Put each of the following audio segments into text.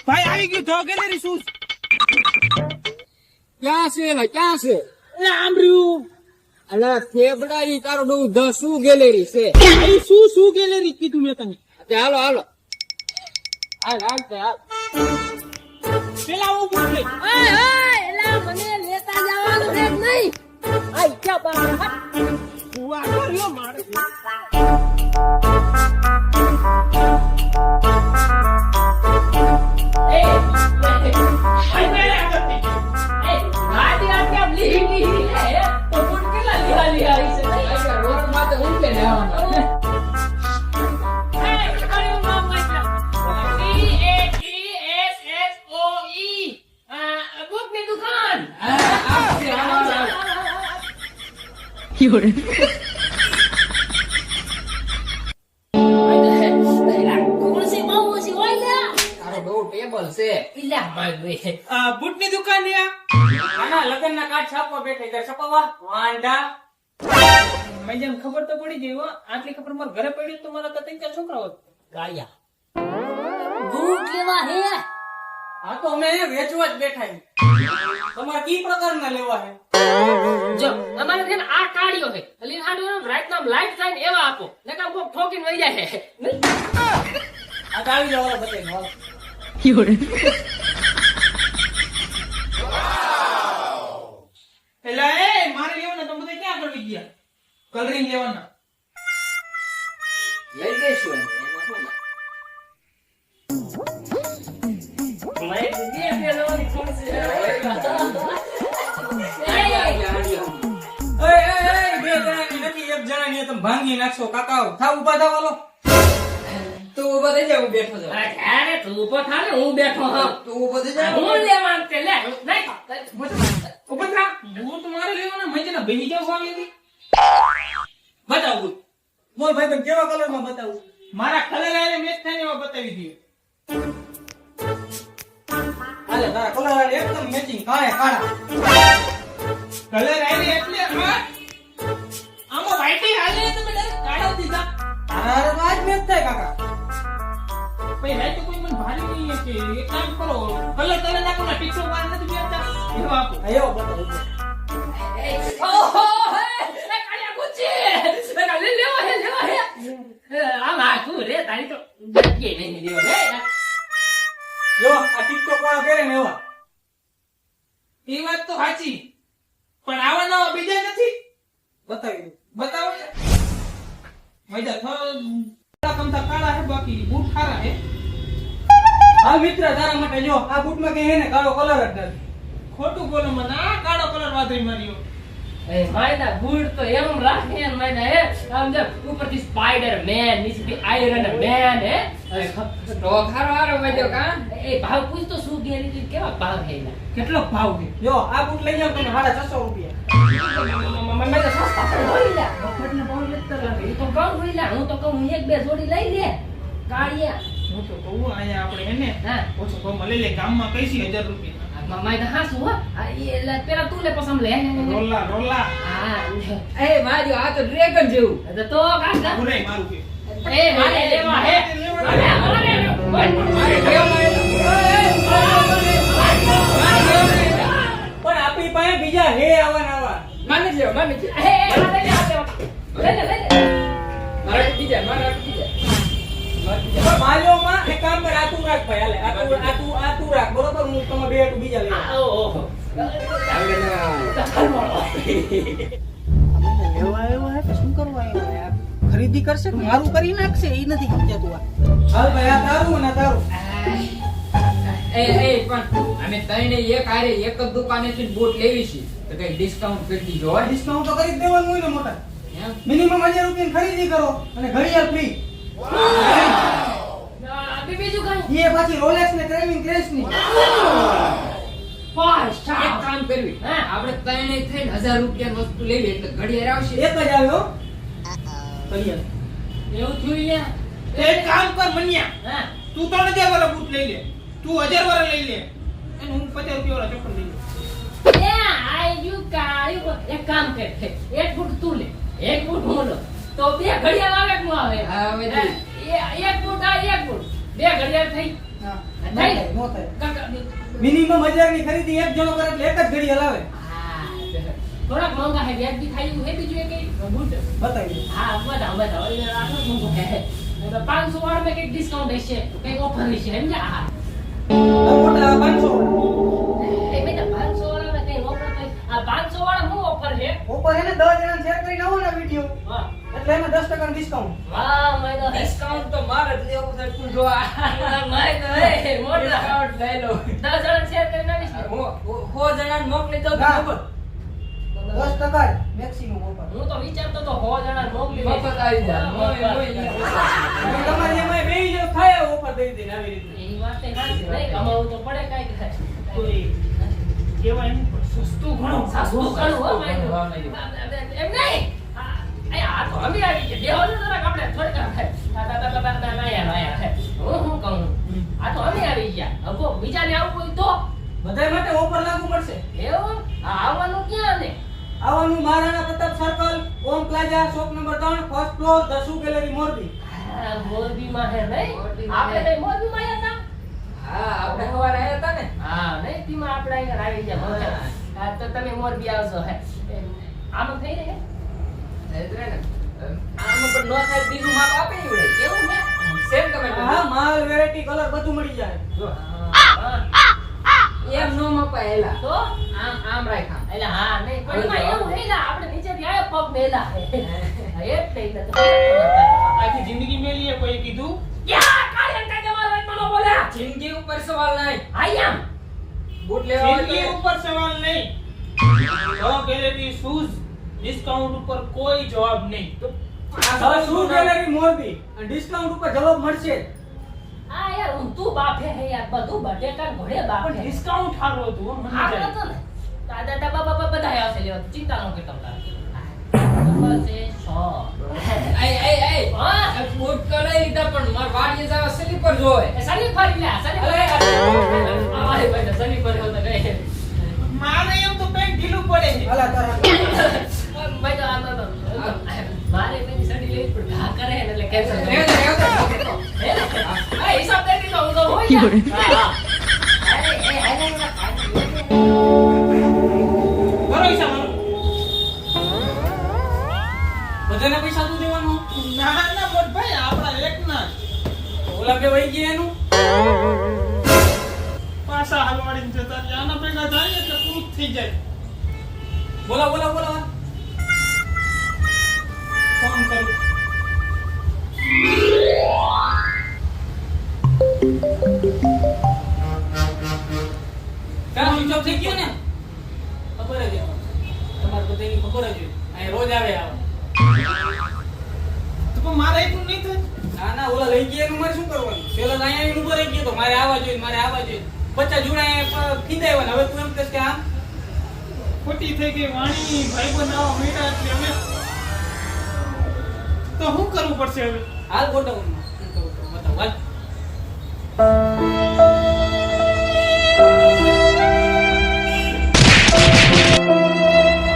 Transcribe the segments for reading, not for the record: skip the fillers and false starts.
ભાઈ આવી ગયું તો ગેલેરી શૂઝ ક્યાં છે એલા ક્યાં છે એટલે આમ રહ્યું અલા થેબડા ઈ તારો ડો ધ શું ગેલેરી છે એ શું ગેલેરી કીધું મેં તને તે હાલો હાલ તે હાલ પેલા આવું પૂછ લે એલા મને લેતા જવાનું છે જ નહીં. આઈ ક્યાં બાપા હટ. બુઆ કર્યો મારે ગાડી આટલી આમ લીહી લે તો પણ કેટલા લીહા આવી છે નહીં? રોડ માં તો હું કે લેવાનો કયું નામ વાંચ્યું? DAESSOE બુકની દુકાન. ખુરશી બહુ ઓછી હોય લે. તારો ડો ટેબલ છે ઇલા ભાઈ બૂટની દુકાન ને આના લગન ના કાર્ડ છાપવા બેઠા ઘર છપાવવા વાંડા મેં જેમ ખબર તો પડી ગઈ હો આટલી ખબર મારા ઘરે પડી તો મારા તો ત્રણ ચાર છોકરાઓ ગાળિયા બૂટ લેવા હે. આ તો અમે વેચવા જ બેઠા છીએ. તમારે કી પ્રકારના લેવા છે જો અમારે છે ને આ કાઢ્યો છે એટલે હાડો રાત નામ લાઈટ થાય ને એવા આપો નકા કોક ઠોકીને વઈ જાય છે. આ તો આવી જાવ બતાવી હાલો એટલે એ મારે લેવાના તમે બધા ક્યાં કરવી ગયા કલરિંગ લેવાના લઈ જઈશું એમાં શું ના? લાઈટ દે પેલોની ખુરશી. બે જણાની નથી એક જણાની તમે ભાંગી નાખશો કાકા થાવ ઉભા થાવ હાલો તું ઉભા થઈ જા હું બેઠો છું અરે તું ઉભો થા ને હું બેઠો હા. તું ઉભો થઈ જા હું લેવા તે લે નહીં ઉપર થા બૂટ મારે લેવાના મેં જેના બેહી જાવ આવી હતી બતાવ બૂટ બોલ ભાઈ પણ કેવા કલરમાં બતાવું મારા કલર આલે મેચ થાય ને એવા બતાવી દઈએ હાલે તારા કલર એકદમ મેચિંગ કાળે કાળા કલર આલે એટલે આમાં વ્હાઈટ હાલે તમે ડાયરેક્ટ કાઢો દીધા તારા આજ મેચ થાય કાકા ભાઈ રાત કોઈ મને ભારી નહીં કે એક કામ કરો કલર તમે નાખો ના પિક્ચર વાર નથી બેઠા એવો આપો આયો બતાવું ઓહો હે કાળિયા ગુચ્ચી લે લેવા હે આમ આખું રે તારી તો કે નહીં દેવો રે જો આ ટિકટોક વાળા પહેરે ને એવા એ વાત તો સાચી પણ આવા નવા બીજા નથી બતાવી દઉં બતાવો મજા થોડા કમતા કાળા હે બાકી બૂટ સારા હે હા મિત્ર તારા માટે જો આ બૂટમાં કઈ હે ને કાળો કલર જ નથી ખોટું બોલો મને આ કાળો કલર વાદળી માર્યો એ માયના બૂટ તો એમ રાખે ને માયના હે આમ જો ઉપરથી સ્પાઈડર મેન નીચેથી આયરન મેન હે તો ખારો હારો મજો કા એ ભાવ પૂછ તો શું ગેરેન્ટી કેવા ભાવ હે એના કેટલો ભાવ છે જો આ બૂટ લઈ જાવ તમે 650 રૂપિયા મને તો સસ્તા પણ હોય લે મફતના ભાવ લેતા લાગે એ તો કહું હોય લે હું તો કહું એક બે જોડી લઈ લે કાળિયા હું તો કહું અહીંયા આપણે એને હા ઓછો ભાવમાં લઈ લે ગામમાં કઈસી 1000 રૂપિયા માય તો હાસુ હો એટલે પેલા તું લે પસંદ લે રોલા હા એ માજો આ તો ડ્રેગન જેવું તો કાકા પુરાઈ મારું કે એ મારે લેવા હે મારે પણ આપણી પાસે બીજા હે આવા માની લ્યો હે લે મારા બીજા પણ માલ્યોમાં એક કામ કર આ તું રાખ ભાઈ હાલે આ તું રાખ બરોબર હું તમે બે બીજા લઈ ઓહો લેવા આવ્યો હે કે શું કરવા આવ્યો યાર ખરીદી કરશે કે મારું કરી નાખશે એ નથી સમજાતું આ હાલ ભાઈ આ તારું ને તારું એ પણ અમે તઈને એક આરે એક જ દુકાનેથી બૂટ લેવી છે તો કઈ ડિસ્કાઉન્ટ કરી દીજો હોય ડિસ્કાઉન્ટ તો કરી જ દેવાનું હોય ને મોટા મિનિમમ 1000 રૂપિયાની ખરીદી કરો અને ઘડિયાળ ફ્રી બીજું કઈ એ પાછી રોલેક્સ ને ક્રેમિંગ ક્રેશ ની એક કામ કરવી આપણે તઈને થઈને 1000 રૂપિયાની વસ્તુ લેવી એટલે ઘડિયાળ આવશે એક જ આવ્યો ઘડિયાળ એવું થયું લે એક કામ કર મન્યા હા તું 3000 વાળા બૂટ લઈ લે તું 1000 વાળા લઈ લે અને હું 50 રૂપિયા વાળા ચપ્પલ લઈ લે એ આયુ કાળ્યું એક કામ કર એક ફૂટ તું લે એક ફૂટ હું લો તો બે ઘડિયાળ આવે કે ન આવે હા, હવે એક ફૂટ આ એક ફૂટ બે ઘડિયાળ થઈ હા, ન થઈ? થાય, ન થાય. કાકા, મિનિમમ 1000 ની ખરીદી એક જણો કરે એટલે એક જ ઘડી હલાવે. હા, થોડાક મોંઘા હે વ્યાજબી થાય એવું હે બીજું એ કઈ બુટ બતાવી દો. હા બધા હવે આટલું મોંઘું હે 500 વાળા માં કઈક ડિસ્કાઉન્ટ હશે કઈક ઓફર હશે સમજ્યા હા આ મોટા 500 એ બેટા 500 વાળા માં કઈ ઓફર થઈ આ 500 વાળા હું ઓફર છે ઉપર એને 10 જણા શેર કરીને આવો ને વિડિયો હા એટલે એમાં 10% ડિસ્કાઉન્ટ. વાહ માય તો ડિસ્કાઉન્ટ તો મારે જ લેવું છે તું જો આ માય તો હે મોટા ડિસ્કાઉન્ટ લઈ લો 10 જણા શેર કરીને આવીશ ને. હું 100 જણાને મોકલી દઉં તો ના. ખબર 10% મેક્સિમમ ઓફર. હું તો વિચારતો તો 100 જણા મોકલી મફત આવી જાય. તમારે એમાં બે જો થાય ઓફર દઈ દઈને આવી રીતે. એ વાત એ સાચી નહીં કમાવું તો પડે કાઈ કોઈ કહેવાય નહીં પણ સસ્તું ઘણું. સાસુ કરું હો માય ભાવ નહીં. એમ નહીં આ તો અમે આવી છે બેહો ને જરાક આપણે થોડીક હું કહું આ તો અમે આવી ગયા હવે બીજાને આવું કોઈ તો બધાય માટે ઓફર લાગુ પડશે. એવું આ આવવાનું ક્યાં ને આવવાનું Maharana Pratap circle, Om plaza, shop number 3, first floor, Dasu gallery, Morbi. મોરબીમાં હે નહીં આપણે કઈ મોરબીમાં આવ્યા હા આપણે સવારે આવ્યા હતા ને હતા હા નહીં તીમાં આપણે અહીંયા આવી ગયા હા તો તમે મોરબી આવશો હે આમાં થઈ રહે એટલે ને આમાં પણ નો થાય બીજું માપ આપે ને વળે કેવું હે સેમ ટમેટો હા, માલ, વેરાયટી, કલર બધું મળી જાય. જો હા એમ નો મપાયેલા તો આમ આમ રાખ્યા એટલે હા નહીં પણ એમાં એવું હે ને આપણે નીચેથી આયા પગ મેલા હે એટલે ઈ તો આખી જિંદગી મેલીએ કોઈ કીધું ક્યાં કાયમ કાય તમારો વાતમાં નો બોલ્યા જિંદગી ઉપર સવાલ નહીં આયામ બૂટ લેવા હોય જિંદગી તો ઉપર સવાલ નહીં. ગેલેરી શૂઝ ડિસ્કાઉન્ટ ઉપર કોઈ જવાબ નહીં. દસુ ગેલેરી, મોરબી. અને ડિસ્કાઉન્ટ ઉપર જવાબ મળશે જ. આ યાર હું તું બાપે હે યાર બધું બટેકા ઘોડે બાપે પણ ડિસ્કાઉન્ટ સારું હતું હો, મને આ જાય. તો ને દાદા દાદા બાબા બધા આવશે લેવા ચિંતા ન કરતા બસ એ 100 એ એ એ હા આ બૂટ તો લઈ લીધા પણ માર વાડીએ જવા સ્લીપર જોવે સની ફરી લે સની ફરી આય ભાઈ સની ફરી હોતા ગઈ મારે એમ તો પેન્ટ ઢીલું પડે છે. હાલા તારા ભાઈ તો મારે પેલી સની લેવી પણ ઘા કરે ને એટલે કેન્સલ આ હિસાબ દે દીધો હું તો હોય હા કરો હિસાબ હાલો. બધાને પૈસા તું દેવાનો? ના ના મોટભાઈ આપણા એકના જ. ઓલા બે વહી ગયા એનું? પાછા હલવાડીને જતા રહ્યા. આના ભેગા થાય એટલે પૂરું જ થઈ જાય. બોલા બોલા બોલા. ફોન કરું. ક્યાં સ્વિચ ઓફ થઈ ગયો ને? ખબર જ હોય. તમારે બધાની ખબર જ હોય. અહીં રોજ આવે આવો. તો પણ મારે એટલું નહીં થાય. ના ના ઓલા લઈ ગયા એનું મારે શું કરવાનું? પેલો તો અહીંયા આવીને ઊભો રહી ગયો તો મારે આવવા જોઈએ મારે આવવા જોઈએ. બચ્ચા જોડાયા ખીંદાવ્યા હવે તું એમ કહેશ કે આમ ખોટી થઈ ગઈ વાણી ભાઈ બનાવવા માંડ્યા એટલે અમે તો શું કરવું પડશે હવે? હાલ ગોઠવણમાં શું કહું તો બતાવ હાલ.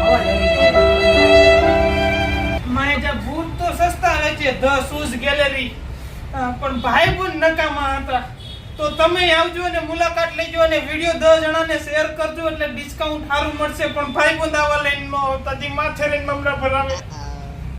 અવાજ આવી જાય. મારે જે બૂટ તો સસ્તા વેચે ધ શૂઝ ગેલેરી પણ ભાઈ બુન નકામા હતા. તો તમે આવજો અને મુલાકાત લેજો અને વિડિયો 10 જણાને શેર કરજો એટલે ડિસ્કાઉન્ટ સારું મળશે. પણ ભાઈ બંધ આવા લઈને નો આવતા જે માથે લઈને મામલા ભરાવે.